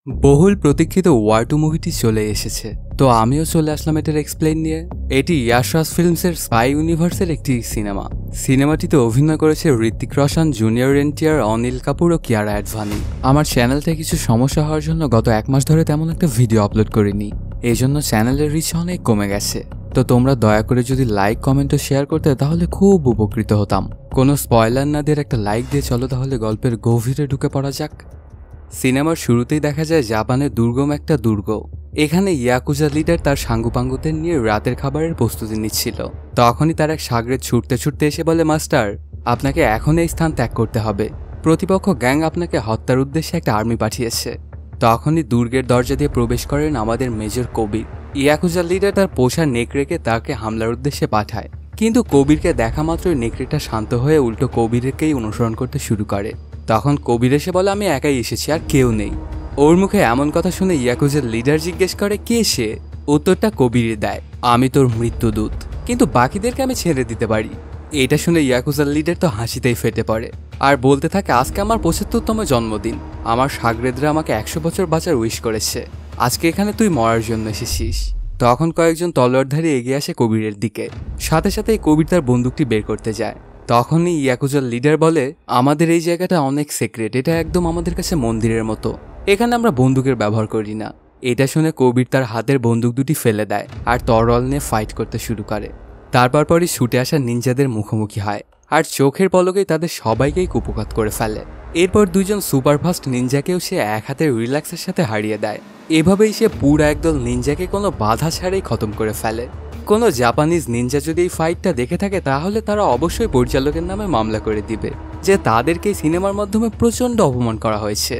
বহুল প্রতীক্ষিত ওয়ার 2 মুভিটি চলে এসেছে, তো আমিও চলে আসলাম এটার এক্সপ্লেইন নিয়ে। এটি ইয়াশ রাজ ফিল্মসের স্পাই ইউনিভার্সের একটি সিনেমা। সিনেমাটিতে অভিনয় করেছে ঋত্বিক রোশন, জুনিয়র এনটিআর, অনিল কাপুর ও কিয়ারা অ্যাডভানি। আমার চ্যানেলটা কিছু সমস্যা হওয়ার জন্য গত 1 মাস ধরে তেমন একটা ভিডিও আপলোড করিনি, এই জন্য চ্যানেলের রিচ অনেক কমে গেছে। তো তোমরা দয়া করে যদি লাইক, কমেন্ট ও শেয়ার করতে তাহলে খুব উপকৃত হতাম। কোনো স্পয়লার না দিয়ে একটা লাইক দিয়ে চলো তাহলে গল্পের গভীরে ঢুকে পড়া যাক। সিনেমার শুরুতেই দেখা যায় জাপানের দুর্গম একটা দুর্গ। এখানে ইয়াকুজা লিডার তার সাঙ্গুপাঙ্গুদের নিয়ে রাতের খাবারের প্রস্তুতি নিচ্ছিল। তখনই তার এক সাগরেদ ছুটতে ছুটতে এসে বলে, মাস্টার, আপনাকে এখন এই স্থান ত্যাগ করতে হবে। প্রতিপক্ষ গ্যাং আপনাকে হত্যার উদ্দেশ্যে একটা আর্মি পাঠিয়েছে। তখনই দুর্গের দরজা দিয়ে প্রবেশ করেন আমাদের মেজর কবির। ইয়াকুজা লিডার তার পোষা নেকড়েকে তাকে হামলার উদ্দেশ্যে পাঠায়, কিন্তু কবিরকে দেখা মাত্রই নেকড়েটা শান্ত হয়ে উল্টো কবিরকেই অনুসরণ করতে শুরু করে। তখন কবির এসে বলে, আমি একাই এসেছি, আর কেউ নেই। ওর মুখে এমন কথা শুনে ইয়াকুজার লিডার জিজ্ঞেস করে, কে সে? উত্তরটা কবির দেয়, আমি তোর মৃত্যুদূত, কিন্তু বাকিদেরকে আমি ছেড়ে দিতে পারি। এটা শুনে ইয়াকুজার লিডার তো হাসিতেই ফেটে পড়ে আর বলতে থাকে, আজকে আমার 75তম জন্মদিন। আমার সাগরেদরা আমাকে 100 বছর বাঁচার উইশ করেছে। আজকে এখানে তুই মরার জন্য এসেছিস। তখন কয়েকজন তলোয়ারধারী এগিয়ে আসে কবিরের দিকে। সাথে সাথেই কবির তার বন্দুকটি বের করতে যায়। তখনই ইয়াকুজার লিডার বলে, আমাদের এই জায়গাটা অনেক সিক্রেট, এটা একদম আমাদের কাছে মন্দিরের মতো, এখানে আমরা বন্দুকের ব্যবহার করি না। এটা শুনে কবির তার হাতের বন্দুক দুটি ফেলে দেয় আর তরোয়াল নিয়ে ফাইট করতে শুরু করে। তারপরই ছুটে আসা নিনজাদের মুখোমুখি হয় আর চোখের পলকেই তাদের সবাইকেই কুপঘাত করে ফেলে। এরপর দুজন সুপারফাস্ট নিনজাকেও সে এক হাতে রিল্যাক্সের সাথে হারিয়ে দেয়। এভাবেই সে পুরো একদল নিনজাকে কোনো বাধা ছাড়াই খতম করে ফেলে। কোনো জাপানিজ নিনজা যদি এই ফাইটটা দেখে থাকে তাহলে তারা অবশ্যই পরিচালকের নামে মামলা করে দিবে যে তাদেরকে সিনেমার মাধ্যমে প্রচণ্ড অপমান করা হয়েছে।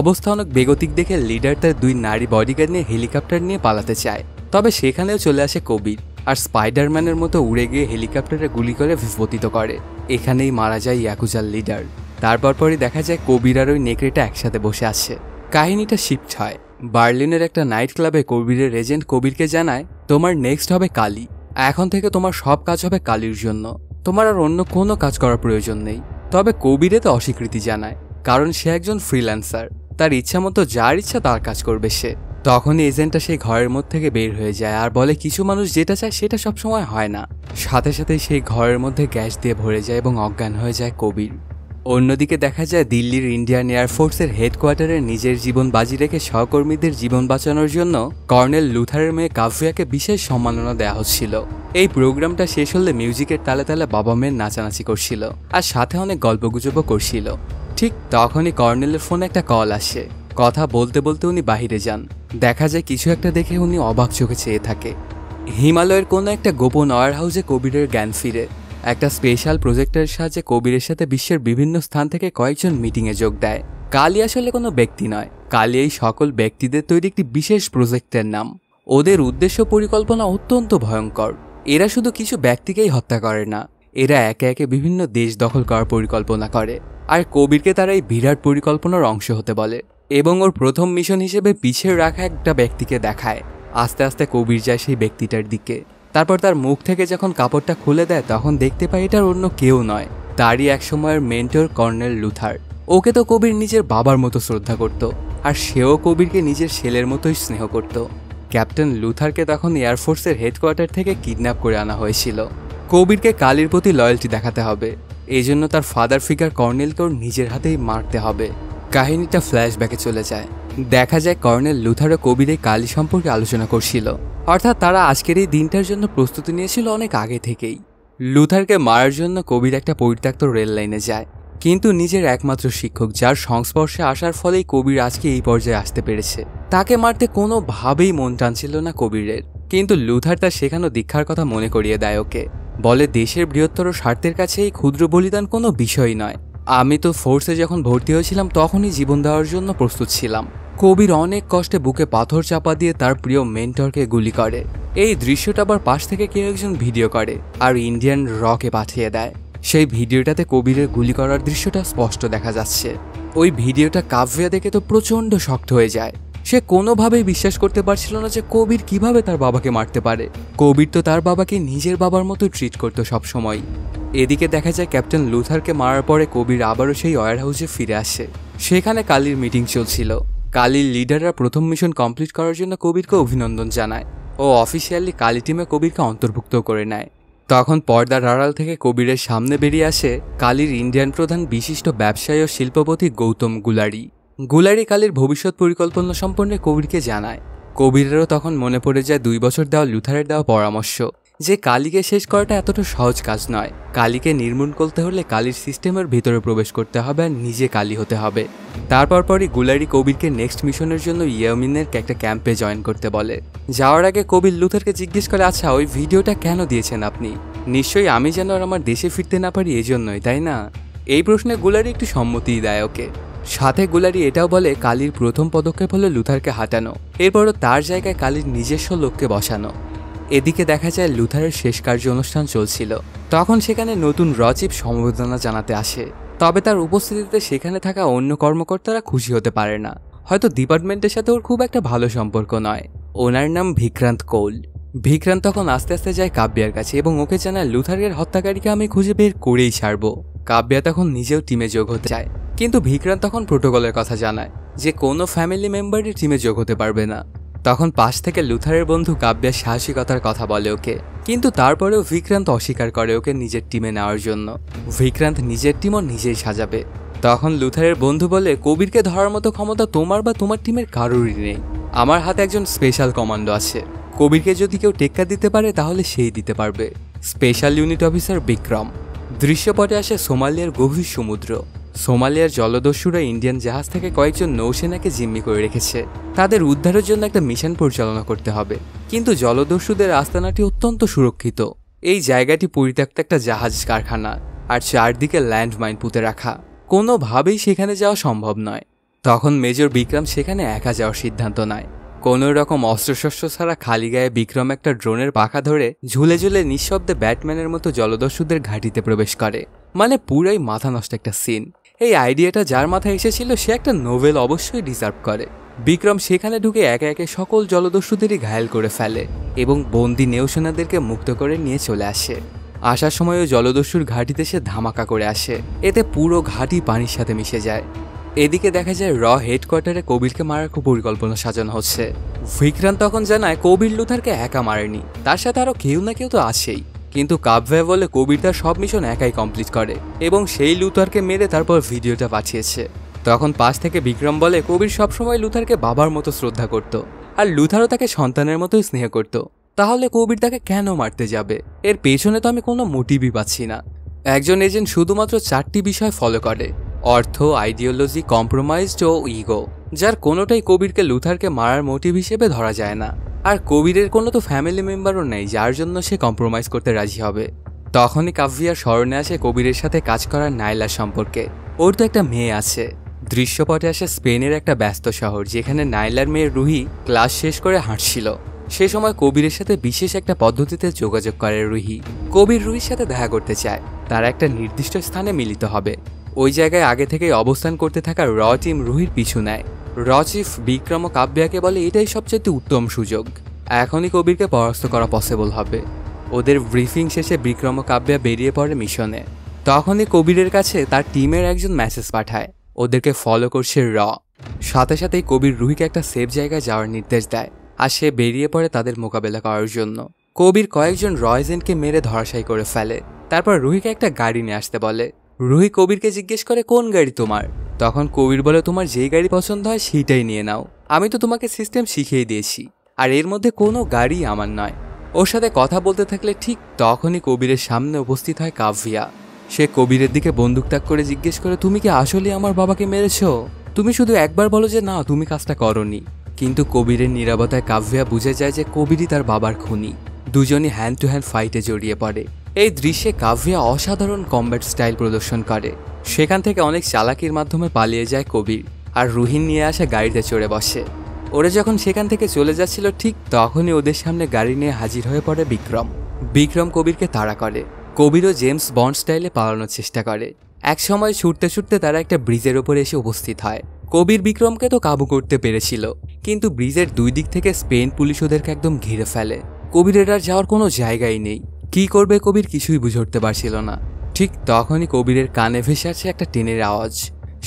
অবস্থা অনেক বেগতিক দেখে লিডার তার 2 নারী বডিগার্ড নিয়ে হেলিকপ্টার নিয়ে পালাতে চায়, তবে সেখানেও চলে আসে কবির আর স্পাইডারম্যানের মতো উড়ে গিয়ে হেলিকপ্টারে গুলি করে বিস্ফোরিত করে। এখানেই মারা যায় ইয়াকুজার লিডার। তারপরই দেখা যায় কবির আর ওই নেকড়েটা একসাথে বসে আছে। কাহিনীটা শিফট হয় বার্লিনের একটা নাইট ক্লাবে। কবিরের এজেন্ট কবিরকে জানায়, তোমার নেক্সট হবে কালী। এখন থেকে তোমার সব কাজ হবে কালীর জন্য, তোমার আর অন্য কোনো কাজ করার প্রয়োজন নেই। তবে কবিরে তো অস্বীকৃতি জানায়, কারণ সে একজন ফ্রিল্যান্সার, তার ইচ্ছা মতো যার ইচ্ছা তার কাজ করবে সে। তখনই এজেন্টটা সেই ঘরের মধ্যে থেকে বের হয়ে যায় আর বলে, কিছু মানুষ যেটা চায় সেটা সবসময় হয় না। সাথে সাথে সেই ঘরের মধ্যে গ্যাস দিয়ে ভরে যায় এবং অজ্ঞান হয়ে যায় কবির। অন্যদিকে দেখা যায় দিল্লির ইন্ডিয়ান এয়ারফোর্সের হেডকোয়ার্টারে নিজের জীবন বাজি রেখে সহকর্মীদের জীবন বাঁচানোর জন্য কর্নেল লুথারের মেয়ে কাভ্যাকে বিশেষ সম্মাননা দেওয়া হচ্ছিল। এই প্রোগ্রামটা শেষ হলে মিউজিকের তালে তালে বাবা মেয়ের নাচানাচি করছিল আর সাথে অনেক গল্পগুজবও করছিল। ঠিক তখনই কর্নেলের ফোনে একটা কল আসে। কথা বলতে বলতে উনি বাহিরে যান। দেখা যায় কিছু একটা দেখে উনি অবাক চোখে চেয়ে থাকে। হিমালয়ের কোনো একটা গোপন ওয়্যার হাউসে কবিরের জ্ঞান ফিরে। একটা স্পেশাল প্রজেক্টের সাহায্যে কবিরের সাথে বিশ্বের বিভিন্ন স্থান থেকে কয়েকজন মিটিংয়ে যোগ দেয়। কালী আসলে কোনো ব্যক্তি নয়, কালী এই সকল ব্যক্তিদের তৈরি একটি বিশেষ প্রজেক্টের নাম। ওদের উদ্দেশ্য পরিকল্পনা অত্যন্ত ভয়ঙ্কর। এরা শুধু কিছু ব্যক্তিকেই হত্যা করে না, এরা একে একে বিভিন্ন দেশ দখল করার পরিকল্পনা করে। আর কবিরকে তারা এই বিরাট পরিকল্পনার অংশ হতে বলে এবং ওর প্রথম মিশন হিসেবে পিছিয়ে রাখা একটা ব্যক্তিকে দেখায়। আস্তে আস্তে কবির যায় সেই ব্যক্তিটার দিকে। তারপর তার মুখ থেকে যখন কাপড়টা খুলে দেয় তখন দেখতে পায় এটার অন্য কেউ নয়, তারই এক সময়ের মেন্টর কর্নেল লুথার। ওকে তো কবির নিজের বাবার মতো শ্রদ্ধা করত আর সেও কবিরকে নিজের ছেলের মতোই স্নেহ করত। ক্যাপ্টেন লুথারকে তখন এয়ারফোর্সের হেডকোয়ার্টার থেকে কিডন্যাপ করে আনা হয়েছিল। কবিরকে কালীর প্রতি লয়্যালটি দেখাতে হবে, এই জন্য তার ফাদার ফিগার কর্নেলকেও নিজের হাতেই মারতে হবে। কাহিনীটা ফ্ল্যাশব্যাকে চলে যায়। দেখা যায় কর্নেল লুথার ও কবির এই কালী সম্পর্কে আলোচনা করছিল, অর্থাৎ তারা আজকের এই দিনটার জন্য প্রস্তুতি নিয়েছিল অনেক আগে থেকেই। লুথারকে মারার জন্য কবির একটা পরিত্যক্ত রেল লাইনে যায়, কিন্তু নিজের একমাত্র শিক্ষক যার সংস্পর্শে আসার ফলেই কবির আজকে এই পর্যায়ে আসতে পেরেছে, তাকে মারতে কোনোভাবেই মন টানছিল না কবিরের। কিন্তু লুথার তার শেখানো দীক্ষার কথা মনে করিয়ে দেয় ওকে। বলে, দেশের বৃহত্তর স্বার্থের কাছে এই ক্ষুদ্র বলিদান কোনো বিষয়ই নয়। আমি তো ফোর্সে যখন ভর্তি হয়েছিলাম তখনই জীবন দেওয়ার জন্য প্রস্তুত ছিলাম। কবির অনেক কষ্টে বুকে পাথর চাপা দিয়ে তার প্রিয় মেন্টরকে গুলি করে। এই দৃশ্যটা আবার পাশ থেকে কেউ একজন ভিডিও করে আর ইন্ডিয়ান রকে পাঠিয়ে দেয়। সেই ভিডিওটাতে কবিরের গুলি করার দৃশ্যটা স্পষ্ট দেখা যাচ্ছে। ওই ভিডিওটা কাভ্যা দেখে তো প্রচণ্ড শক্ত হয়ে যায়। সে কোনোভাবেই বিশ্বাস করতে পারছিল না যে কবির কিভাবে তার বাবাকে মারতে পারে। কবির তো তার বাবাকে নিজের বাবার মতো ট্রিট করতো সবসময়। এদিকে দেখা যায় ক্যাপ্টেন লুথারকে মারার পরে কবির আবারও সেই ওয়্যার হাউসে ফিরে আসে। সেখানে কালীর মিটিং চলছিল। কালির লিডাররা প্রথম মিশন কমপ্লিট করার জন্য কবিরকে অভিনন্দন জানায় ও অফিসিয়ালি কালি টিমে কবিরকে অন্তর্ভুক্ত করে নেয়। তখন পর্দার আড়াল থেকে কবিরের সামনে বেরিয়ে আসে কালির ইন্ডিয়ান প্রধান বিশিষ্ট ব্যবসায়ী ও শিল্পপতি গৌতম গুলারি। গুলারি কালির ভবিষ্যৎ পরিকল্পনা সম্পর্কে কবিরকে জানায়। কবিরেরও তখন মনে পড়ে যায় 2 বছর দেওয়া লুথারের দেওয়া পরামর্শ যে কালিকে শেষ করাটা এতটা সহজ কাজ নয়। কালিকে নির্মূল করতে হলে কালির সিস্টেমের ভিতরে প্রবেশ করতে হবে আর নিজে কালি হতে হবে। তারপরই গুলারি কবিরকে নেক্সট মিশনের জন্য ইয়েমেনের একটা ক্যাম্পে জয়েন করতে বলে। যাওয়ার আগে কবির লুথারকে জিজ্ঞেস করে, আচ্ছা ওই ভিডিওটা কেন দিয়েছেন আপনি? নিশ্চয়ই আমি যেন আর আমার দেশে ফিরতে না পারি এজন্যই, তাই না? এই প্রশ্নে গুলারি একটু সম্মতিই দেয় ওকে। সাথে গুলারি এটাও বলে কালির প্রথম পদক্ষেপ হলো লুথারকে হাঁটানো, এরপরও তার জায়গায় কালির নিজস্ব লোককে বসানো। এদিকে দেখা যায় লুথারের শেষ কার্য অনুষ্ঠান চলছিল। তখন সেখানে নতুন চিফ সমবেদনা জানাতে আসে, তবে তার উপস্থিতিতে সেখানে থাকা অন্য কর্মকর্তারা খুশি হতে পারে না। হয়তো ডিপার্টমেন্টের সাথে ওর খুব একটা ভালো সম্পর্ক নয়। ওনার নাম বিক্রান্ত কৌল। বিক্রান্ত তখন আস্তে আস্তে যায় কাব্যার কাছে এবং ওকে জানায় লুথারের হত্যাকারীকে আমি খুঁজে বের করেই ছাড়বো। কাব্যা তখন নিজেও টিমে যোগ হতে চায়, কিন্তু বিক্রান্ত তখন প্রোটোকলের কথা জানায় যে কোনো ফ্যামিলি মেম্বারই টিমে যোগ হতে পারবে না। তখন পাশ থেকে লুথারের বন্ধু কাব্যার সাহসিকতার কথা বলে ওকে, কিন্তু তারপরেও বিক্রান্ত অস্বীকার করে ওকে নিজের টিমে নেওয়ার জন্য। বিক্রান্ত নিজের টিমও নিজেই সাজাবে। তখন লুথারের বন্ধু বলে, কবিরকে ধরার মতো ক্ষমতা তোমার বা তোমার টিমের কারোরই নেই। আমার হাতে একজন স্পেশাল কমান্ডো আছে। কবিরকে যদি কেউ টেক্কা দিতে পারে তাহলে সেই দিতে পারবে। Special unit officer Vikram. দৃশ্যপটে আসে সোমালিয়ার গভীর সমুদ্র। সোমালিয়ার জলদস্যুরা ইন্ডিয়ান জাহাজ থেকে কয়েকজন নৌসেনাকে জিম্মি করে রেখেছে। তাদের উদ্ধারের জন্য একটা মিশন পরিচালনা করতে হবে, কিন্তু জলদস্যুদের আস্তানাটি অত্যন্ত সুরক্ষিত। এই জায়গাটি পরিত্যক্ত একটা জাহাজ কারখানা আর চারদিকে ল্যান্ডমাইন পুঁতে রাখা। কোনোভাবেই সেখানে যাওয়া সম্ভব নয়। তখন মেজর বিক্রম সেখানে একা যাওয়ার সিদ্ধান্ত নেয়। কোনো রকম অস্ত্রশস্ত্র ছাড়া খালি গায়ে বিক্রম একটা ড্রোনের পাখা ধরে ঝুলে ঝুলে নিঃশব্দে ব্যাটম্যানের মতো জলদস্যুদের ঘাঁটিতে প্রবেশ করে। মানে পুরাই মাথা নষ্ট একটা সিন। এই আইডিয়াটা যার মাথায় এসেছিল সে একটা নোবেল অবশ্যই ডিজার্ভ করে। বিক্রম সেখানে ঢুকে একে একে সকল জলদস্যুদেরই ঘায়েল করে ফেলে এবং বন্দি নৌসেনাদেরকে মুক্ত করে নিয়ে চলে আসে। আসার সময়ও জলদস্যুর ঘাঁটিতে সে ধামাকা করে আসে, এতে পুরো ঘাঁটি পানির সাথে মিশে যায়। এদিকে দেখা যায় হেডকোয়ার্টারে কবিরকে মারার পরিকল্পনা সাজানো হচ্ছে। বিক্রান্ত তখন জানায় কবির লুথারকে একা মারেনি, তার সাথে আরো কেউ না কেউ তো আছেই। কিন্তু কাব্যা বলে কবির তার সব মিশন একাই কমপ্লিট করে এবং সেই লুথারকে মেরে তারপর ভিডিওটা পাঠিয়েছে। তখন পাশ থেকে বিক্রম বলে কবির সবসময় লুথারকে বাবার মতো শ্রদ্ধা করত আর লুথারও তাকে সন্তানের মতোই স্নেহ করত, তাহলে কবির তাকে কেন মারতে যাবে? এর পেছনে তো আমি কোনো মোটিভই পাচ্ছি না। একজন এজেন্ট শুধুমাত্র 4টি বিষয় ফলো করে: অর্থ, আইডিওলজি, কম্প্রোমাইজড ও ইগো, যার কোনোটাই কবিরকে লুথারকে মারার মোটিভ হিসেবে ধরা যায় না। আর কবিরের কোনো তো ফ্যামিলি মেম্বারও নেই যার জন্য সে কম্প্রোমাইজ করতে রাজি হবে। তখনই কাব্যার স্মরণে আসে কবিরের সাথে কাজ করার নাইলার সম্পর্কে। ওর তো একটা মেয়ে আছে। দৃশ্যপটে আসে স্পেনের একটা ব্যস্ত শহর, যেখানে নাইলার মেয়ে রুহি ক্লাস শেষ করে হাঁটছিল। সে সময় কবিরের সাথে বিশেষ একটা পদ্ধতিতে যোগাযোগ করে রুহি। কবির রুহির সাথে দেখা করতে চায়, তারা একটা নির্দিষ্ট স্থানে মিলিত হবে। ওই জায়গায় আগে থেকেই অবস্থান করতে থাকা টিম রুহির পিছু নেয়। চিফ বিক্রম ও কাব্যাকে বলে এটাই সবচেয়ে উত্তম সুযোগ, এখনই কবিরকে পরাস্ত করা পসিবল হবে। ওদের ব্রিফিং শেষে বিক্রম ও কাব্যা বেরিয়ে পড়ে মিশনে। তখনই কবিরের কাছে তার টিমের একজন মেসেজ পাঠায়, ওদেরকে ফলো করছে সাথে সাথেই কবির রুহিকে একটা সেফ জায়গায় যাওয়ার নির্দেশ দেয় আর সে বেরিয়ে পড়ে তাদের মোকাবেলা করার জন্য। কবির কয়েকজন এজেন্টকে মেরে ধরাশায়ী করে ফেলে, তারপর রুহিকে একটা গাড়ি নিয়ে আসতে বলে। রুহি কবিরকে জিজ্ঞেস করে কোন গাড়ি তোমার? তখন কবির বলে তোমার যেই গাড়ি পছন্দ হয় সেইটাই নিয়ে নাও, আমি তো তোমাকে সিস্টেম শিখিয়ে দিয়েছি আর এর মধ্যে কোনো গাড়ি আমার নয়। ওর সাথে কথা বলতে থাকলে ঠিক তখনই কবিরের সামনে উপস্থিত হয় কাব্যা। সে কবিরের দিকে বন্দুক তাক করে জিজ্ঞেস করে তুমি কি আসলে আমার বাবাকে মেরেছো? তুমি শুধু একবার বলো যে না তুমি কাজটা করনি। কিন্তু কবিরের নীরবতায় কাব্যা বুঝে যায় যে কবিরই তার বাবার খুনি। দুজনই হ্যান্ড টু হ্যান্ড ফাইটে জড়িয়ে পড়ে। এই দৃশ্যে কাব্যা অসাধারণ কমব্যাট স্টাইল প্রদর্শন করে। সেখান থেকে অনেক চালাকির মাধ্যমে পালিয়ে যায় কবির আর রুহিন নিয়ে আসা গাড়িতে চড়ে বসে। ওরা যখন সেখান থেকে চলে যাচ্ছিল ঠিক তখনই ওদের সামনে গাড়ি নিয়ে হাজির হয়ে পড়ে বিক্রম কবিরকে তাড়া করে। কবিরও জেমস বন্ড স্টাইলে পালানোর চেষ্টা করে। এক সময় ছুটতে ছুটতে তারা একটা ব্রিজের ওপরে এসে উপস্থিত হয়। কবির বিক্রমকে তো কাবু করতে পেরেছিল, কিন্তু ব্রিজের দুই দিক থেকে স্পেন পুলিশ ওদেরকে একদম ঘিরে ফেলে। কবিরের আর যাওয়ার কোনো জায়গাই নেই। কি করবে কবির কিছুই বুঝে উঠতে পারছিল না। ঠিক তখনই কবিরের কানে ভেসে আসে একটা ট্রেনের আওয়াজ।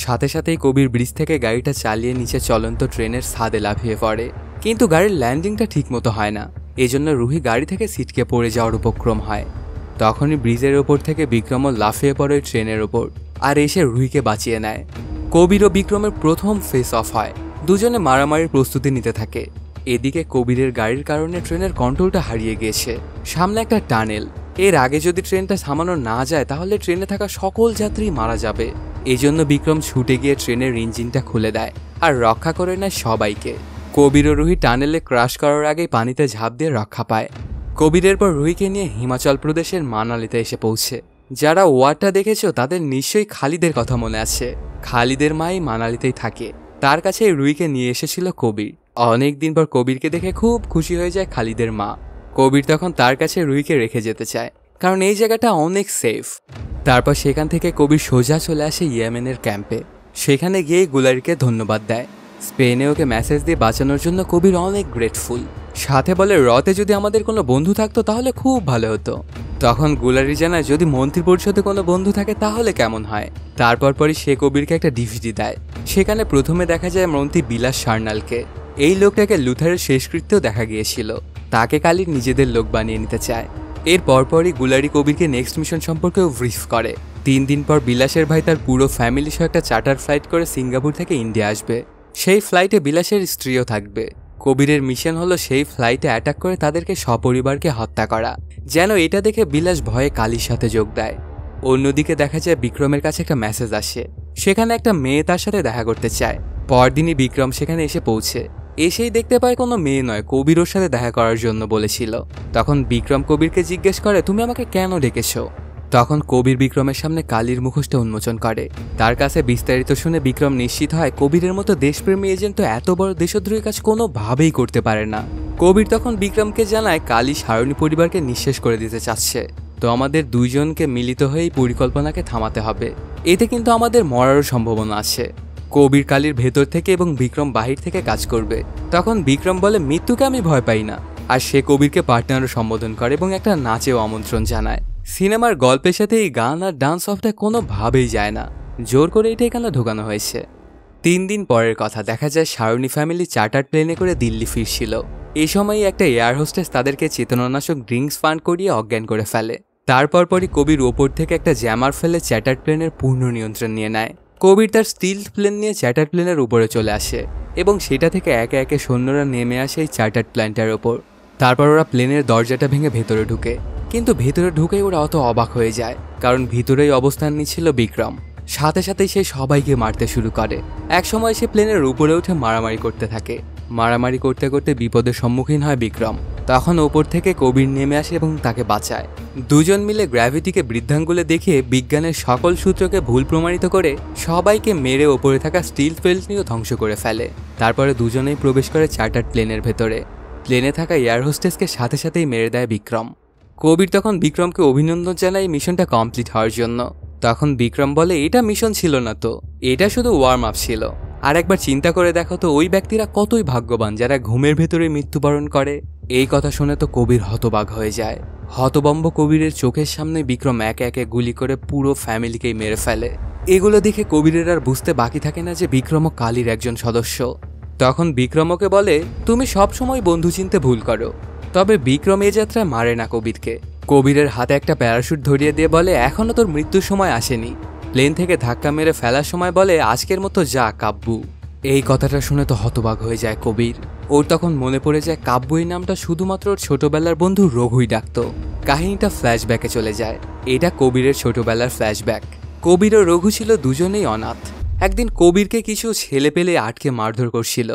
সাথে সাথেই কবির ব্রিজ থেকে গাড়িটা চালিয়ে নিচে চলন্ত ট্রেনের ছাদে লাফিয়ে পড়ে, কিন্তু গাড়ির ল্যান্ডিংটা ঠিকমতো হয় না। এজন্য রুহি গাড়ি থেকে ছিটকে পড়ে যাওয়ার উপক্রম হয়। তখনই ব্রিজের ওপর থেকে বিক্রমও লাফিয়ে পড়ে ট্রেনের ওপর আর এসে রুহিকে বাঁচিয়ে নেয়। কবির ও বিক্রমের প্রথম ফেস অফ হয়, দুজনে মারামারির প্রস্তুতি নিতে থাকে। এদিকে কবিরের গাড়ির কারণে ট্রেনের কন্ট্রোলটা হারিয়ে গিয়েছে। সামনে একটা টানেল, এর আগে যদি ট্রেনটা থামানো না যায় তাহলে ট্রেনে থাকা সকল যাত্রী মারা যাবে। এজন্য বিক্রম ছুটে গিয়ে ট্রেনের ইঞ্জিনটা খুলে দেয় আর রক্ষা করে নেয় সবাইকে। কবির ও রুহি টানেলে ক্রাশ করার আগেই পানিতে ঝাঁপ দিয়ে রক্ষা পায়। কবিরের পর রুহিকে নিয়ে হিমাচল প্রদেশের মানালিতে এসে পৌঁছে। যারা ওয়ারটা দেখেছো তাদের নিশ্চয়ই খালিদের কথা মনে আছে। খালিদের মাই মানালিতেই থাকে, তার কাছে রুহিকে নিয়ে এসেছিল কবির। অনেকদিন পর কবিরকে দেখে খুব খুশি হয়ে যায় খালিদের মা। কবির তখন তার কাছে রুহিকে রেখে যেতে চায়, কারণ এই জায়গাটা অনেক সেফ। তারপর সেখান থেকে কবির সোজা চলে আসে ইয়েমেনের ক্যাম্পে। সেখানে গিয়ে গুলারিকে ধন্যবাদ দেয়। স্পেনে ওকে মেসেজ দিয়ে বাঁচানোর জন্য কবির অনেক গ্রেটফুল। সাথে বলে রতে যদি আমাদের কোনো বন্ধু থাকতো তাহলে খুব ভালো হতো। তখন গুলারি জানায় যদি মন্ত্রী পরিষদে কোনো বন্ধু থাকে তাহলে কেমন হয়। তারপরই সে কবিরকে একটা ডিভিডি দেয়। সেখানে প্রথমে দেখা যায় মন্ত্রী বিলাস সার্নালকে। এই লোকটাকে লুথারের শেষকৃত্যও দেখা গিয়েছিল। তাকে কালির নিজেদের লোক বানিয়ে নিতে চায়। এর পরপরই গুলারি কবিরকে নেক্সট মিশন সম্পর্কেও ব্রিফ করে। 3 দিন পর বিলাসের ভাই তার পুরো ফ্যামিলি সহ একটা চার্টার ফ্লাইট করে সিঙ্গাপুর থেকে ইন্ডিয়া আসবে। সেই ফ্লাইটে বিলাসের স্ত্রীও থাকবে। কবিরের মিশন হলো সেই ফ্লাইটে অ্যাটাক করে তাদেরকে সপরিবারকে হত্যা করা। যেন এটা দেখে বিলাস ভয়ে কালির সাথে যোগ দেয়। অন্যদিকে দেখা যায় বিক্রমের কাছে একটা মেসেজ আসে। সেখানে একটা মেয়ে তার সাথে দেখা করতে চায়। পরদিনই বিক্রম সেখানে এসে পৌঁছে। এসেই দেখতে পায় কোনো মেয়ে নয়, কবির ওর সাথে দেখা করার জন্য বলেছিল। তখন বিক্রম কবিরকে জিজ্ঞেস করে তুমি আমাকে কেন ডেকেছো। তখন কবির বিক্রমের সামনে কালির মুখোশটা উন্মোচন করে। তার কাছে বিস্তারিত শুনে বিক্রম নিশ্চিত হয় কবিরের মতো দেশপ্রেমী এজেন্ট তো এত বড় দেশদ্রোহী কাজ কোনোভাবেই করতে পারে না। কবির তখন বিক্রমকে জানায় কালি সারণী পরিবারকে নিঃশেষ করে দিতে চাচ্ছে, তো আমাদের দুইজনকে মিলিত হয়ে এই পরিকল্পনাকে থামাতে হবে। এতে কিন্তু আমাদের মরারও সম্ভাবনা আছে। কবির কালির ভেতর থেকে এবং বিক্রম বাহির থেকে কাজ করবে। তখন বিক্রম বলে মৃত্যুকে আমি ভয় পাই না। আর সে কবিরকে পার্টনারও সম্বোধন করে এবং একটা নাচেও আমন্ত্রণ জানায়। সিনেমার গল্পের সাথে এই গান আর ডান্স অফটা কোনোভাবেই যায় না, জোর করে এটাই কেন ঢোকানো হয়েছে। 3 দিন পরের কথা, দেখা যায় সারণী ফ্যামিলি চার্টার প্লেনে করে দিল্লি ফিরছিল। এই সময়ই একটা এয়ার হোস্টেস তাদেরকে চেতনানাশক ড্রিঙ্কস পান করিয়ে অজ্ঞান করে ফেলে। তারপরই কবির ওপর থেকে একটা জ্যামার ফেলে চার্টার প্লেনের পূর্ণ নিয়ন্ত্রণ নিয়ে নেয়। কবির তার স্টিলথ প্লেন নিয়ে চার্টার প্লেনের উপরে চলে আসে এবং সেটা থেকে একে একে সৈন্যরা নেমে আসে এই চার্টার প্লেনটার ওপর। তারপর ওরা প্লেনের দরজাটা ভেঙে ভেতরে ঢুকে, কিন্তু ভেতরে ঢুকেই ওরা অত অবাক হয়ে যায়, কারণ ভিতরেই অবস্থান নিচ্ছিল বিক্রম। সাথে সাথেই সে সবাইকে মারতে শুরু করে। একসময় সে প্লেনের উপরে উঠে মারামারি করতে থাকে। মারামারি করতে করতে বিপদের সম্মুখীন হয় বিক্রম। তখন ওপর থেকে কবির নেমে আসে এবং তাকে বাঁচায়। দুজন মিলে গ্র্যাভিটিকে বৃদ্ধাঙ্গুলে দেখিয়ে বিজ্ঞানের সকল সূত্রকে ভুল প্রমাণিত করে সবাইকে মেরে ওপরে থাকা স্টিল প্লেনটিও ধ্বংস করে ফেলে। তারপরে দুজনেই প্রবেশ করে চার্টার প্লেনের ভেতরে। প্লেনে থাকা এয়ার হোস্টেসকে সাথে সাথেই মেরে দেয় বিক্রম। কবির তখন বিক্রমকে অভিনন্দন জানায় মিশনটা কমপ্লিট হওয়ার জন্য। তখন বিক্রম বলে এটা মিশন ছিল না তো, এটা শুধু ওয়ার্ম আপ ছিল। আর একবার চিন্তা করে দেখো তো ওই ব্যক্তিরা কতই ভাগ্যবান যারা ঘুমের ভেতরে মৃত্যুবরণ করে। এই কথা শুনে তো কবির হতবাক হয়ে যায়। হতবম্ব কবিরের চোখের সামনে বিক্রম একে একে গুলি করে পুরো ফ্যামিলিকেই মেরে ফেলে। এগুলো দেখে কবিরের আর বুঝতে বাকি থাকে না যে বিক্রমও কালির একজন সদস্য। তখন বিক্রমকে বলে তুমি সবসময় বন্ধু চিনতে ভুল করো। তবে বিক্রম এ যাত্রায় মারে না কবিরকে। কবিরের হাতে একটা প্যারাশুট ধরিয়ে দিয়ে বলে এখনো তোর মৃত্যুর সময় আসেনি। প্লেন থেকে ধাক্কা মেরে ফেলার সময় বলে আজকের মতো যা কাব্যু। এই কথাটা শুনে তো হতবাক হয়ে যায় কবির। ওর তখন মনে পড়ে যায় কাব্যু এই নামটা শুধুমাত্র ওর ছোটবেলার বন্ধু রঘুই ডাকতো। কাহিনীটা ফ্ল্যাশব্যাকে চলে যায়। এটা কবিরের ছোটবেলার ফ্ল্যাশব্যাক। কবির ও রঘু ছিল দুজনেই অনাথ। একদিন কবিরকে কিছু ছেলে পেলে আটকে মারধর করছিল।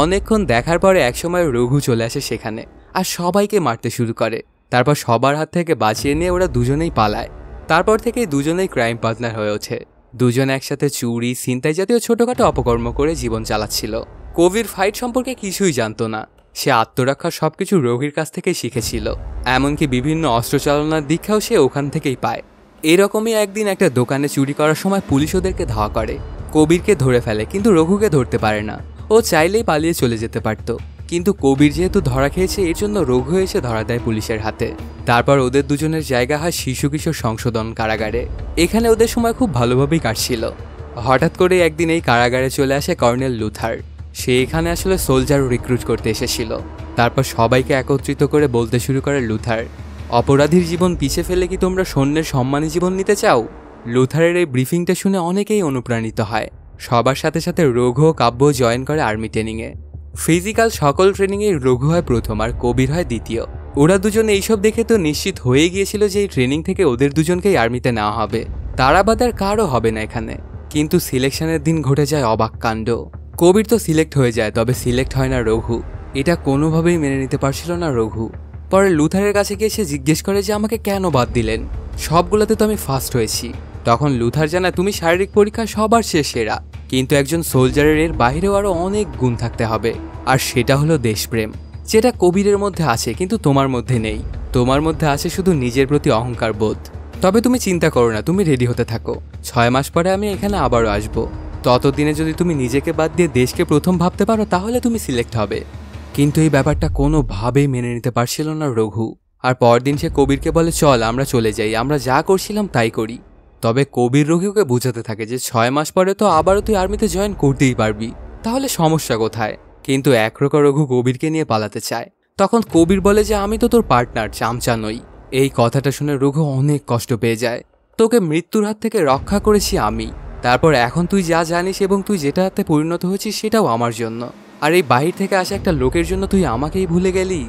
অনেকক্ষণ দেখার পরে একসময় রঘু চলে আসে সেখানে আর সবাইকে মারতে শুরু করে। তারপর সবার হাত থেকে বাঁচিয়ে নিয়ে ওরা দুজনেই পালায়। তারপর থেকেই দুজনেই ক্রাইম পার্টনার হয়ে ওঠে। দুজন একসাথে চুরি, ছিনতাই জাতীয় ছোটখাটো অপকর্ম করে জীবন চালাচ্ছিল। কবির ফাইট সম্পর্কে কিছুই জানতো না। সে আত্মরক্ষার সবকিছু রঘুর কাছ থেকেই শিখেছিল। এমনকি বিভিন্ন অস্ত্র চালনার দীক্ষাও সে ওখান থেকেই পায়। এরকমই একদিন একটা দোকানে চুরি করার সময় পুলিশ ওদেরকে ধাওয়া করে। কবিরকে ধরে ফেলে, কিন্তু রঘুকে ধরতে পারে না। ও চাইলেই পালিয়ে চলে যেতে পারত, কিন্তু কবির যেহেতু ধরা খেয়েছে এর জন্য রঘু এসে ধরা দেয় পুলিশের হাতে। তারপর ওদের দুজনের জায়গা হয় শিশু কিশোর সংশোধন কারাগারে। এখানে ওদের সময় খুব ভালোভাবেই কাটছিল। হঠাৎ করে একদিন এই কারাগারে চলে আসে কর্নেল লুথার। সে এখানে আসলে সোলজার রিক্রুট করতে এসেছিল। তারপর সবাইকে একত্রিত করে বলতে শুরু করে লুথার, অপরাধীর জীবন পিছে ফেলে কি তোমরা সৈন্যের সম্মানী জীবন নিতে চাও? লুথারের এই ব্রিফিংটা শুনে অনেকেই অনুপ্রাণিত হয়। সবার সাথে সাথে রঘু ও কাব্য জয়েন করে আর্মি ট্রেনিংয়ে। ফিজিক্যাল সকল ট্রেনিংয়ে রঘু হয় প্রথম আর কবির হয় দ্বিতীয়। ওরা দুজন এইসব দেখে তো নিশ্চিত হয়ে গিয়েছিল যে এই ট্রেনিং থেকে ওদের দুজনকেই আর্মিতে নেওয়া হবে, তারা বাদ আর কারও হবে না এখানে। কিন্তু সিলেকশনের দিন ঘটে যায় অবাক কাণ্ড। কবির তো সিলেক্ট হয়ে যায়, তবে সিলেক্ট হয় না রঘু। এটা কোনোভাবেই মেনে নিতে পারছিল না রঘু। পরে লুথারের কাছে গিয়ে সে জিজ্ঞেস করে যে আমাকে কেন বাদ দিলেন, সবগুলোতে তো আমি ফার্স্ট হয়েছি। তখন লুথার জানায় তুমি শারীরিক পরীক্ষা সবার সেরা, কিন্তু একজন সোলজারের এর বাইরেও আরও অনেক গুণ থাকতে হবে, আর সেটা হলো দেশপ্রেম, যেটা কবিরের মধ্যে আছে কিন্তু তোমার মধ্যে নেই। তোমার মধ্যে আছে শুধু নিজের প্রতি অহংকার বোধ। তবে তুমি চিন্তা করো না, তুমি রেডি হতে থাকো, 6 মাস পরে আমি এখানে আবারও আসবো। ততদিনে যদি তুমি নিজেকে বাদ দিয়ে দেশকে প্রথম ভাবতে পারো তাহলে তুমি সিলেক্ট হবে। কিন্তু এই ব্যাপারটা কোনোভাবেই মেনে নিতে পারছিল না রঘু। আর পরদিন সে কবিরকে বলে চল আমরা চলে যাই, আমরা যা করছিলাম তাই করি। তবে কবির রঘুকে বোঝাতে থাকে যে 6 মাস পরে তো আবারও তুই আর্মিতে জয়েন করতেই পারবি, তাহলে সমস্যা কোথায়? কিন্তু একরকম রঘু কবিরকে নিয়ে পালাতে চায়। তখন কবির বলে যে আমি তো তোর পার্টনার, চামচা নই। এই কথাটা শুনে রঘু অনেক কষ্ট পেয়ে যায়। তোকে মৃত্যুর হাত থেকে রক্ষা করেছি আমি, তারপর এখন তুই যা জানিস এবং তুই যেটা হাতে পরিণত হয়েছিস সেটাও আমার জন্য, আর এই বাহির থেকে আসা একটা লোকের জন্য তুই আমাকেই ভুলে গেলি।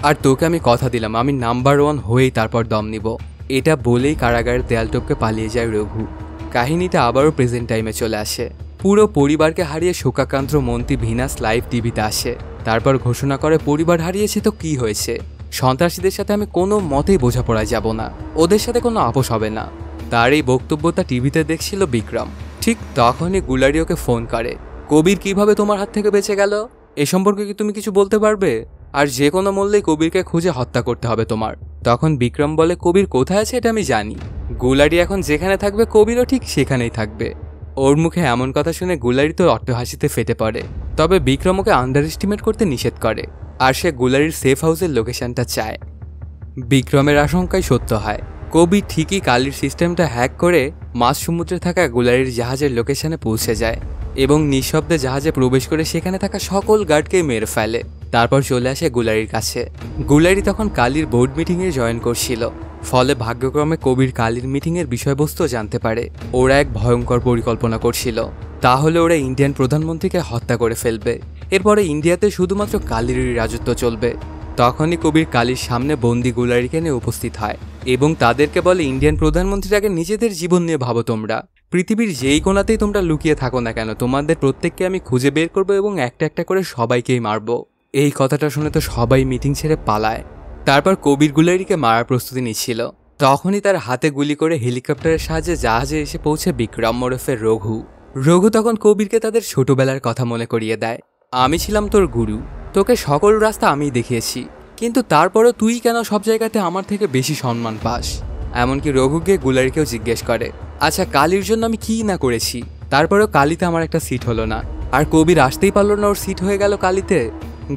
আর তোকে আমি কথা দিলাম আমি নাম্বার 1 হয়েই তারপর দম নিব। এটা বলেই কারাগারের দেয়াল টপকে পালিয়ে যায় রঘু। কাহিনীটা আবারও প্রেজেন্ট টাইমে চলে আসে। পুরো পরিবারকে হারিয়ে শোকাকান্ত মন্ত্রী ভিনাস লাইভ টিভিতে আসে। তারপর ঘোষণা করে পরিবার হারিয়েছে তো কি হয়েছে, সন্ত্রাসীদের সাথে আমি কোনো মতেই বোঝাপড়ায় যাব না, ওদের সাথে কোনো আপোষ হবে না। তার এই বক্তব্যটা টিভিতে দেখছিল বিক্রম। ঠিক তখনই গুলারি ওকে ফোন করে, কবির কিভাবে তোমার হাত থেকে বেঁচে গেল এ সম্পর্কে কি তুমি কিছু বলতে পারবে? আর যে কোনো মূল্যেই কবিরকে খুঁজে হত্যা করতে হবে তোমার। তখন বিক্রম বলে কবির কোথায় আছে এটা আমি জানি, গুলারি এখন যেখানে থাকবে কবিরও ঠিক সেখানেই থাকবে। ওর মুখে এমন কথা শুনে গুলারি তো অট্টহাসিতে ফেটে পড়ে। তবে বিক্রম ওকে আন্ডার এস্টিমেট করতে নিষেধ করে, আর সে গুলারির সেফ হাউসের লোকেশনটা চায়। বিক্রমের আশঙ্কাই সত্য হয়। কবি ঠিকই কালির সিস্টেমটা হ্যাক করে মাঝ সমুদ্রে থাকা গুলারির জাহাজের লোকেশনে পৌঁছে যায় এবং নিঃশব্দে জাহাজে প্রবেশ করে সেখানে থাকা সকল গার্ডকে মেরে ফেলে। তারপর চলে আসে গুলারির কাছে। গুলারি তখন কালির বোর্ড মিটিংয়ে জয়েন করছিল, ফলে ভাগ্যক্রমে কবির কালির মিটিংয়ের বিষয়বস্তু জানতে পারে। ওরা এক ভয়ঙ্কর পরিকল্পনা করছিল, তাহলে ওরা ইন্ডিয়ান প্রধানমন্ত্রীকে হত্যা করে ফেলবে। এরপরে ইন্ডিয়াতে শুধুমাত্র কালিরই রাজত্ব চলবে। তখনই কবির কালির সামনে বন্দি গুলারিকে নিয়ে উপস্থিত হয় এবং তাদেরকে বলে ইন্ডিয়ান প্রধানমন্ত্রীর আগে নিজেদের জীবন নিয়ে ভাবো। তোমরা পৃথিবীর যেই কোণাতেই তোমরা লুকিয়ে থাকো না কেন, তোমাদের প্রত্যেককে আমি খুঁজে বের করবো এবং একটা একটা করে সবাইকেই মারবো। এই কথাটা শুনে তো সবাই মিটিং ছেড়ে পালায়। তারপর কবির গুলারিকে মারার প্রস্তুতি নিচ্ছিল, তখনই তার হাতে গুলি করে হেলিকপ্টারের সাহায্যে জাহাজে এসে পৌঁছে বিক্রম ওরফে রঘু। রঘু তখন কবিরকে তাদের ছোটবেলার কথা মনে করিয়ে দেয়। আমি ছিলাম তোর গুরু, তোকে সকল রাস্তা আমিই দেখিয়েছি, কিন্তু তারপরও তুই কেন সব জায়গাতে আমার থেকে বেশি সম্মান পাস? এমনকি রঘুকে গুলারিকেও জিজ্ঞেস করে, আচ্ছা কালির জন্য আমি কি না করেছি, তারপরেও কালিতে আমার একটা সিট হলো না, আর কবির আসতেই পারলো না, ওর সিট হয়ে গেল কালিতে।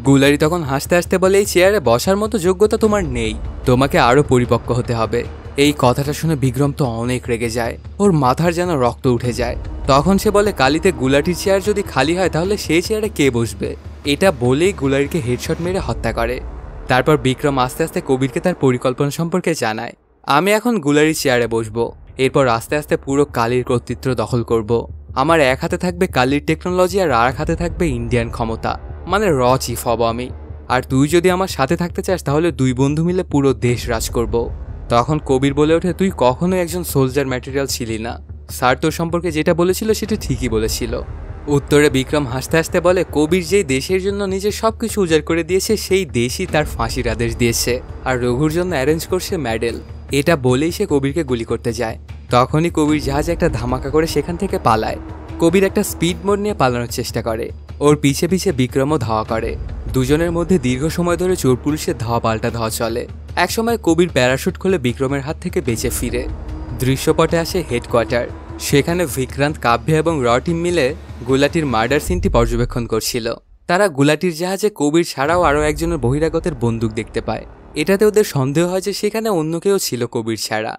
গুলারি তখন হাসতে হাসতে বলে এই চেয়ারে বসার মতো যোগ্যতা তোমার নেই, তোমাকে আরও পরিপক্ক হতে হবে। এই কথাটা শুনে বিক্রম তো অনেক রেগে যায়, ওর মাথার যেন রক্ত উঠে যায়। তখন সে বলে কালিতে গুলাটির চেয়ার যদি খালি হয় তাহলে সেই চেয়ারে কে বসবে? এটা বলেই গুলারিকে হেডশট মেরে হত্যা করে। তারপর বিক্রম আস্তে আস্তে কবিরকে তার পরিকল্পনা সম্পর্কে জানায়, আমি এখন গুলারির চেয়ারে বসবো, এরপর আস্তে আস্তে পুরো কালির কর্তৃত্ব দখল করব। আমার এক হাতে থাকবে কালির টেকনোলজি আর এক হাতে থাকবে ইন্ডিয়ান ক্ষমতা, মানে র চিফ হব আমি। আর তুই যদি আমার সাথে থাকতে চাস তাহলে দুই বন্ধু মিলে পুরো দেশ রাজ করব। তখন কবির বলে ওঠে, তুই কখনোই একজন সোলজার ম্যাটেরিয়াল ছিলি না, স্যার তোর সম্পর্কে যেটা বলেছিল সেটা ঠিকই বলেছিল। উত্তরে বিক্রম হাসতে হাসতে বলে, কবির যেই দেশের জন্য নিজের সবকিছু উজাড় করে দিয়েছে সেই দেশই তার ফাঁসির আদেশ দিয়েছে, আর রঘুর জন্য অ্যারেঞ্জ করছে মেডেল। এটা বলেই সে কবিরকে গুলি করতে যায়। তখনই কবির জাহাজ একটা ধামাকা করে সেখান থেকে পালায়। কবির একটা স্পিড মোড নিয়ে পালানোর চেষ্টা করে, ওর পিছে পিছে বিক্রমও ধাওয়া করে। দুজনের মধ্যে দীর্ঘ সময় ধরে চোর পুলিশের ধাওয়া পাল্টা ধাওয়া চলে। একসময় কবির প্যারাশুট খুলে বিক্রমের হাত থেকে বেঁচে ফিরে। দৃশ্যপটে আসে হেডকোয়ার্টার, সেখানে বিক্রান্ত, কাব্য এবং র টিম মিলে গুলাটির মার্ডার সিনটি পর্যবেক্ষণ করছিল। তারা গুলাটির জাহাজে কবির ছাড়াও আরও একজনের বহিরাগতের বন্দুক দেখতে পায়। এটাতে ওদের সন্দেহ হয় যে সেখানে অন্য কেউ ছিল কবির ছাড়া।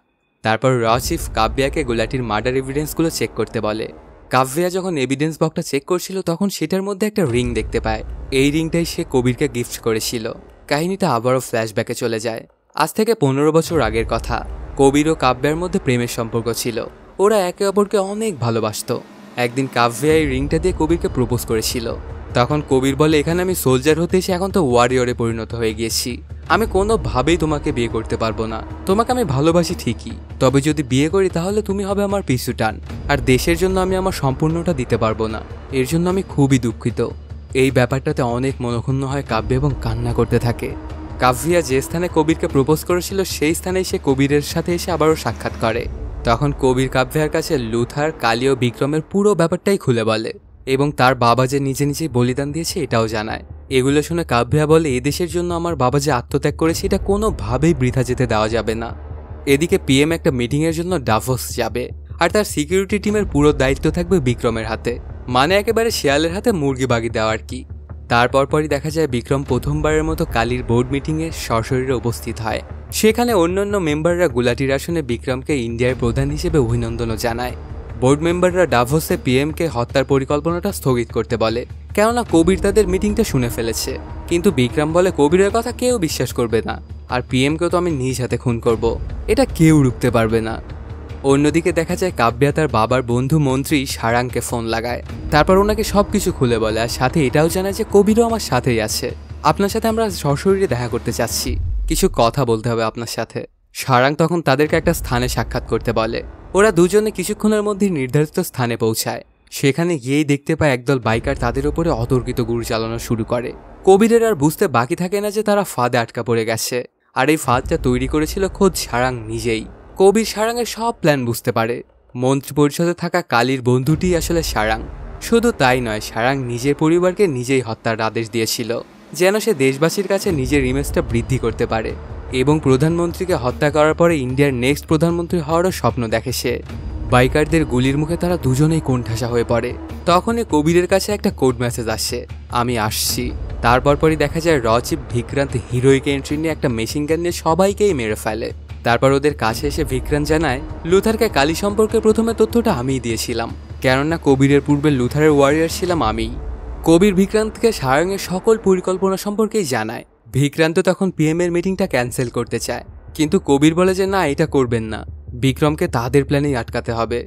তারপর র চিফ কাব্যাকে গুলাটির মার্ডার এভিডেন্সগুলো চেক করতে বলে। কাব্যা যখন এভিডেন্স বক্সটা চেক করছিল তখন সেটার মধ্যে একটা রিং দেখতে পায়। এই রিংটাই সে কবিরকে গিফট করেছিল। কাহিনীটা আবারও ফ্ল্যাশব্যাকে চলে যায়। আজ থেকে 15 বছর আগের কথা। কবির ও কাব্যার মধ্যে প্রেমের সম্পর্ক ছিল। ওরা একে অপরকে অনেক ভালোবাসত। একদিন কাব্যা এই রিংটা দিয়ে কবিরকে প্রপোজ করেছিল। তখন কবির বলে, এখানে আমি সোলজার হতে এসে এখন তো ওয়ারিয়রে পরিণত হয়ে গিয়েছি। আমি কোনোভাবেই তোমাকে বিয়ে করতে পারবো না। তোমাকে আমি ভালোবাসি ঠিকই, তবে যদি বিয়ে করি তাহলে তুমি হবে আমার পিছু টান, আর দেশের জন্য আমি আমার সম্পূর্ণটা দিতে পারবো না। এর জন্য আমি খুবই দুঃখিত। এই ব্যাপারটাতে অনেক মনক্ষুণ্ণ হয় কাব্য এবং কান্না করতে থাকে। কাব্যা যে স্থানে কবিরকে প্রপোজ করেছিল সেই স্থানেই সে কবিরের সাথে এসে আবারও সাক্ষাৎ করে। তখন কবির কাব্যার কাছে লুথার, কালী ও বিক্রমের পুরো ব্যাপারটাই খুলে বলে এবং তার বাবা যে নিজে নিজেই বলিদান দিয়েছে এটাও জানায়। এগুলো শুনে কাব্যা বলে, এদেশের জন্য আমার বাবা যে আত্মত্যাগ করেছে এটা কোনোভাবেই বৃথা যেতে দেওয়া যাবে না। এদিকে পিএম একটা মিটিংয়ের জন্য ডাভোস যাবে, আর তার সিকিউরিটি টিমের পুরো দায়িত্ব থাকবে বিক্রমের হাতে। মানে একেবারে শিয়ালের হাতে মুরগি বাগি দেওয়া আর কি। তারপরই দেখা যায় বিক্রম প্রথমবারের মতো কালীর বোর্ড মিটিংয়ে সশরীরে উপস্থিত হয়। সেখানে অন্যান্য মেম্বাররা গুলাটির আসনে বিক্রমকে ইন্ডিয়ার প্রধান হিসেবে অভিনন্দনও জানায়। বোর্ড মেম্বাররা ডাভোসে পিএমকে হত্যার পরিকল্পনাটা স্থগিত করতে বলে, কেননা কবির তাদের মিটিংটা শুনে ফেলেছে। কিন্তু বিক্রম বলে, কবিরের কথা কেউ বিশ্বাস করবে না, আর পিএমকেও তো আমি নিজ হাতে খুন করব, এটা কেউ রুখতে পারবে না। অন্যদিকে দেখা যায় কাব্যা তার বাবার বন্ধু মন্ত্রী সারাংকে ফোন লাগায়। তারপর ওনাকে সবকিছু খুলে বলে, আর সাথে এটাও জানায় যে কবিরও আমার সাথেই আছে। আপনার সাথে আমরা সশরীরে দেখা করতে চাচ্ছি, কিছু কথা বলতে হবে আপনার সাথে। সারাং তখন তাদেরকে একটা স্থানে সাক্ষাৎ করতে বলে। ওরা দুজনে কিছুক্ষণের মধ্যে নির্ধারিত স্থানে পৌঁছায়। সেখানে গিয়েই দেখতে পায় একদল বাইকার তাদের উপরে অতর্কিত গুলি চালানো শুরু করে। কবিরের আর বুঝতে বাকি থাকে না যে তারা ফাঁদে আটকা পড়ে গেছে, আর এই ফাঁদটা তৈরি করেছিল খোদ সারাং নিজেই। কবির সারাংয়ের সব প্ল্যান বুঝতে পারে। মন্ত্রী পরিষদে থাকা কালীর বন্ধুটি আসলে সারাং। শুধু তাই নয়, সারাং নিজের পরিবারকে নিজেই হত্যার আদেশ দিয়েছিল, যেন সে দেশবাসীর কাছে নিজের ইমেজটা বৃদ্ধি করতে পারে। এবং প্রধানমন্ত্রীকে হত্যা করার পরে ইন্ডিয়ার নেক্সট প্রধানমন্ত্রী হওয়ারও স্বপ্ন দেখে সে। বাইকারদের গুলির মুখে তারা দুজনেই কোণঠাসা হয়ে পড়ে। তখনই কবিরের কাছে একটা কোড মেসেজ আসে, আমি আসছি। তারপরই দেখা যায় রচিপ বিক্রান্ত হিরোইক এন্ট্রি নিয়ে একটা মেশিন গান নিয়ে সবাইকেই মেরে ফেলে। তারপর ওদের কাছে এসে বিক্রান্ত জানায়, লুথারকে কালী সম্পর্কে প্রথমে তথ্যটা আমিই দিয়েছিলাম, কেননা কবিরের পূর্বে লুথারের ওয়ারিয়ার ছিলাম আমিই। কবির বিক্রান্তকে সারাংয়ের সকল পরিকল্পনা সম্পর্কেই জানায়। বিক্রান্ত তখন পিএম এর মিটিংটা ক্যান্সেল করতে চায়, কিন্তু কবির বলে যে না, এটা করবেন না, বিক্রমকে তাদের প্ল্যানেই আটকাতে হবে।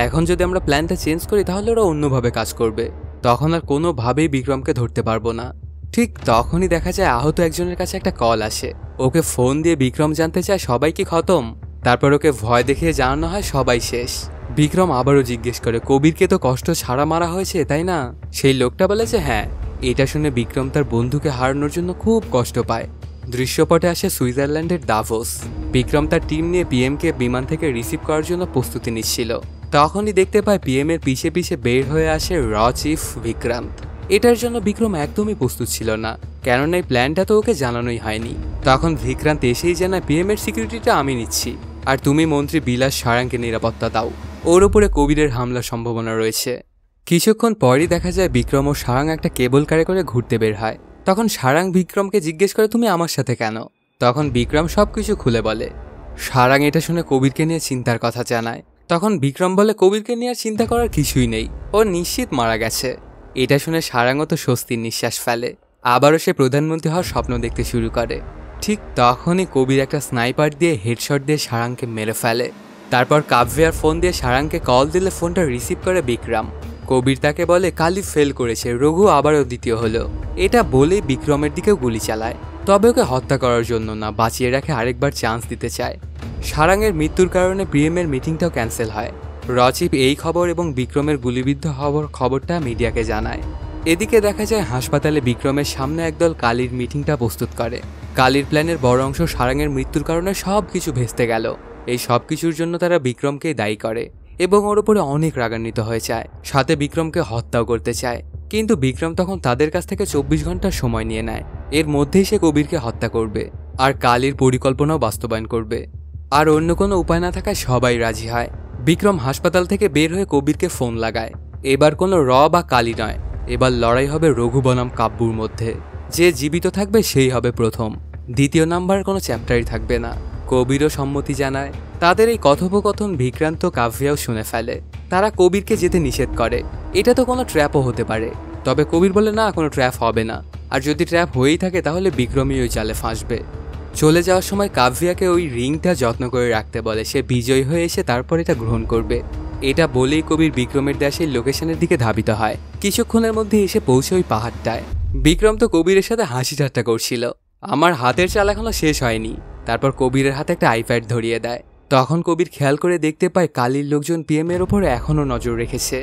এখন যদি আমরা প্ল্যানটা চেঞ্জ করি তাহলে ওরা অন্যভাবে কাজ করবে, তখন আর কোনোভাবেই বিক্রমকে ধরতে পারবো না। ঠিক তখনই দেখা যায় আহত একজনের কাছে একটা কল আসে। ওকে ফোন দিয়ে বিক্রম জানতে চায় সবাই কি খতম। তারপর ওকে ভয় দেখিয়ে জানানো হয় সবাই শেষ। বিক্রম আবারও জিজ্ঞেস করে, কবিরকে তো কষ্ট ছাড়া মারা হয়েছে তাই না? সেই লোকটা বলে যে হ্যাঁ। এটা শুনে বিক্রম তার বন্ধুকে হারানোর জন্য খুব কষ্ট পায়। দৃশ্যপটে আসে সুইজারল্যান্ডের দাভোস। বিক্রম তার টিম নিয়ে পিএমকে বিমান থেকে রিসিভ করার জন্য প্রস্তুতি নিচ্ছিল। তখনই দেখতে পায় পিএম এর পিছে পিছে বের হয়ে আসে চিফ বিক্রান্ত। এটার জন্য বিক্রম একদমই প্রস্তুত ছিল না, কেননা এই প্ল্যানটা তো ওকে জানানোই হয়নি। তখন বিক্রান্ত এসেই জানায়, পিএম এর সিকিউরিটিটা আমি নিচ্ছি, আর তুমি মন্ত্রী বিলাস সারাংকে নিরাপত্তা দাও। ওর উপরে কবিরের হামলার সম্ভাবনা রয়েছে। কিছুক্ষণ পরই দেখা যায় বিক্রম ও সারাং একটা কেবল কারে করে ঘুরতে বের হয়। তখন সারাং বিক্রমকে জিজ্ঞেস করে, তুমি আমার সাথে কেন? তখন বিক্রম সবকিছু খুলে বলে। সারাং এটা শুনে কবিরকে নিয়ে চিন্তার কথা জানায়। তখন বিক্রম বলে, কবিরকে নিয়ে আর চিন্তা করার কিছুই নেই, ও নিশ্চিত মারা গেছে। এটা শুনে সারাংও তো স্বস্তির নিঃশ্বাস ফেলে। আবারও সে প্রধানমন্ত্রী হওয়ার স্বপ্ন দেখতে শুরু করে। ঠিক তখনই কবির একটা স্নাইপার দিয়ে হেডশট দিয়ে সারাংকে মেরে ফেলে। তারপর কাব্যার ফোন দিয়ে সারাংকে কল দিলে ফোনটা রিসিভ করে বিক্রম। কবির তাকে বলে, কালী ফেল করেছে, রঘু আবারও দ্বিতীয় হলো। এটা বলেই বিক্রমের দিকেও গুলি চালায়, তবে ওকে হত্যা করার জন্য না, বাঁচিয়ে রাখে আরেকবার চান্স দিতে চায়। সারাংয়ের মৃত্যুর কারণে পিএমের মিটিংটাও ক্যান্সেল হয়। রচিপ এই খবর এবং বিক্রমের গুলিবিদ্ধ হওয়ার খবরটা মিডিয়াকে জানায়। এদিকে দেখা যায় হাসপাতালে বিক্রমের সামনে একদল কালীর মিটিংটা প্রস্তুত করে। কালীর প্ল্যানের বড় অংশ সারাংয়ের মৃত্যুর কারণে সব কিছু ভেস্তে গেল। এই সব কিছুর জন্য তারা বিক্রমকেই দায়ী করে এবং ওর উপরে অনেক রাগান্বিত হয়ে যায়, সাথে বিক্রমকে হত্যাও করতে চায়। কিন্তু বিক্রম তখন তাদের কাছ থেকে 24 ঘন্টার সময় নিয়ে নেয়। এর মধ্যেই সে কবিরকে হত্যা করবে আর কালীর পরিকল্পনাও বাস্তবায়ন করবে। আর অন্য কোনো উপায় না থাকায় সবাই রাজি হয়। বিক্রম হাসপাতাল থেকে বের হয়ে কবিরকে ফোন লাগায়। এবার কোনো বা কালী নয়, এবার লড়াই হবে রঘু বনাম কাব্যুর মধ্যে। যে জীবিত থাকবে সেই হবে প্রথম, দ্বিতীয় নাম্বার কোনো চ্যাপ্টারই থাকবে না। কবিরও সম্মতি জানায়। তাদের এই কথোপকথন বিক্রান্ত কাব্যাও শুনে ফেলে। তারা কবিরকে যেতে নিষেধ করে। এটা তো কোনো ট্র্যাপও হতে পারে। তবে কবির বলে না, কোনো ট্র্যাপ হবে না, আর যদি ট্র্যাপ হয়েই থাকে তাহলে বিক্রমই ওই জালে ফাঁসবে। চলে যাওয়ার সময় কাব্যাকে ওই রিংটা যত্ন করে রাখতে বলে, সে বিজয়ী হয়ে এসে তারপর এটা গ্রহণ করবে। এটা বলেই কবির বিক্রমের দেশের লোকেশনের দিকে ধাবিত হয়। কিছুক্ষণের মধ্যে এসে পৌঁছে ওই পাহাড়টায়। বিক্রম তো কবিরের সাথে হাসি ঠাট্টা করছিল। আমার হাতের চাল এখনো শেষ হয়নি। তারপর কবিরের হাতে একটা আইপ্যাড ধরিয়ে দেয়। তখন কবির খেয়াল করে দেখতে পায় কালির লোকজন পিএম এর ওপরে এখনও নজর রেখেছে।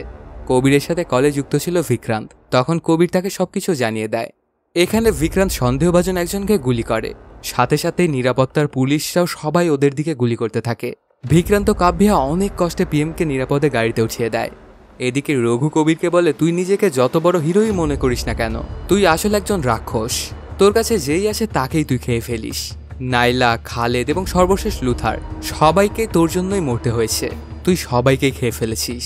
কবিরের সাথে কলে যুক্ত ছিল বিক্রান্ত। তখন কবির তাকে সবকিছু জানিয়ে দেয়। এখানে বিক্রান্ত সন্দেহভাজন একজনকে গুলি করে। সাথে সাথেই নিরাপত্তার পুলিশরাও সবাই ওদের দিকে গুলি করতে থাকে। বিক্রান্ত কাব্যা অনেক কষ্টে পিএমকে নিরাপদে গাড়িতে উঠিয়ে দেয়। এদিকে রঘু কবিরকে বলে, তুই নিজেকে যত বড় হিরোই মনে করিস না কেন, তুই আসলে একজন রাক্ষস। তোর কাছে যেই আসে তাকেই তুই খেয়ে ফেলিস। নাইলা, খালেদ এবং সর্বশেষ লুথার সবাইকে তোর জন্যই মরতে হয়েছে। তুই সবাইকেই খেয়ে ফেলেছিস।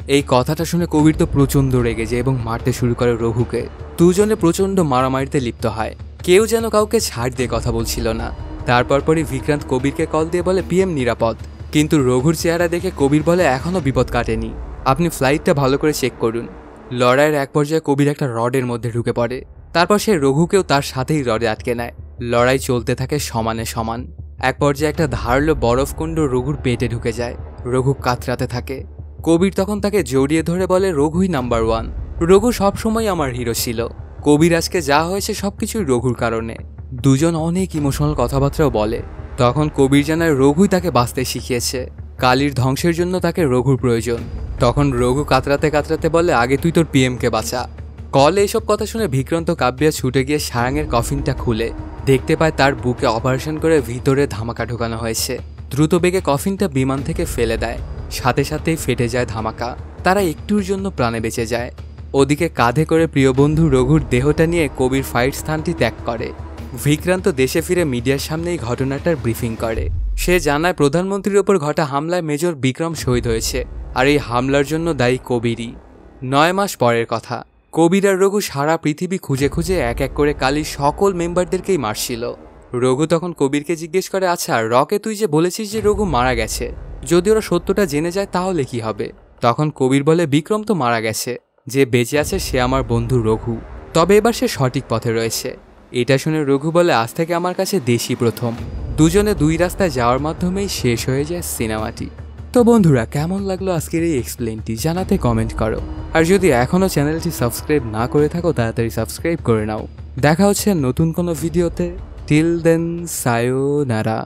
এই কথাটা শুনে কবির তো প্রচণ্ড রেগে যায় এবং মারতে শুরু করে রঘুকে। দুজনে প্রচণ্ড মারামারিতে লিপ্ত হয়। কেউ যেন কাউকে ছাড় দিয়ে কথা বলছিল না। তারপর পরই বিক্রান্ত কবিরকে কল দিয়ে বলে পিএম নিরাপদ। কিন্তু রঘুর চেহারা দেখে কবির বলে এখনও বিপদ কাটেনি, আপনি ফ্লাইটটা ভালো করে চেক করুন। লড়াইয়ের এক পর্যায়ে কবির একটা রডের মধ্যে ঢুকে পড়ে। তারপর সে রঘুকেও তার সাথেই রডে আটকে নেয়। লড়াই চলতে থাকে সমানে সমান। এক পর্যায়ে একটা ধারালো বরফকুণ্ড রঘুর পেটে ঢুকে যায়। রঘু কাতরাতে থাকে। কবির তখন তাকে জড়িয়ে ধরে বলে, রঘুই নাম্বার 1। রঘু সবসময় আমার হিরো ছিল। কবির আজকে যা হয়েছে সবকিছুই রঘুর কারণে। দুজন অনেক ইমোশনাল কথাবার্তাও বলে। তখন কবির জানায় রঘুই তাকে বাঁচতে শিখিয়েছে। কালির ধ্বংসের জন্য তাকে রঘুর প্রয়োজন। তখন রঘু কাতরাতে কাতরাতে বলে, আগে তুই তোর পিএমকে বাঁচা। কলে এসব কথা শুনে বিক্রান্ত কাব্যা ছুটে গিয়ে সারাংয়ের কফিনটা খুলে দেখতে পায় তার বুকে অপারেশন করে ভিতরে ধামাকা ঢোকানো হয়েছে। দ্রুত বেগে কফিনটা বিমান থেকে ফেলে দেয়। সাথে সাথেই ফেটে যায় ধামাকা। তারা একটুর জন্য প্রাণে বেঁচে যায়। ওদিকে কাঁধে করে প্রিয় বন্ধু রঘুর দেহটা নিয়ে কবির ফাইট স্থানটি ত্যাগ করে। বিক্রান্ত দেশে ফিরে মিডিয়ার সামনে এই ঘটনাটার ব্রিফিং করে। সে জানায় প্রধানমন্ত্রীর ওপর ঘটা হামলায় মেজর বিক্রম শহীদ হয়েছে, আর এই হামলার জন্য দায়ী কবিরই। 9 মাস পরের কথা। কবির আর রঘু সারা পৃথিবী খুঁজে খুঁজে এক এক করে কালির সকল মেম্বারদেরকেই মারছিল। রঘু তখন কবিরকে জিজ্ঞেস করে, আচ্ছা রকে, তুই যে বলেছিস যে রঘু মারা গেছে, যদি ওরা সত্যটা জেনে যায় তাহলে কি হবে? তখন কবির বলে, বিক্রম তো মারা গেছে, যে বেঁচে আছে সে আমার বন্ধু রঘু। তবে এবার সে সঠিক পথে রয়েছে। এটা শুনে রঘু বলে, আজ থেকে আমার কাছে দেশই প্রথম। দুজনে দুই রাস্তায় যাওয়ার মাধ্যমেই শেষ হয়ে যায় সিনেমাটি। তো বন্ধুরা, কেমন লাগলো আজকের এই এক্সপ্লেনটি জানাতে কমেন্ট করো। আর যদি এখনও চ্যানেলটি সাবস্ক্রাইব না করে থাকো তাড়াতাড়ি সাবস্ক্রাইব করে নাও। দেখা হচ্ছে নতুন কোনো ভিডিওতে। Till then, সায়োনারা।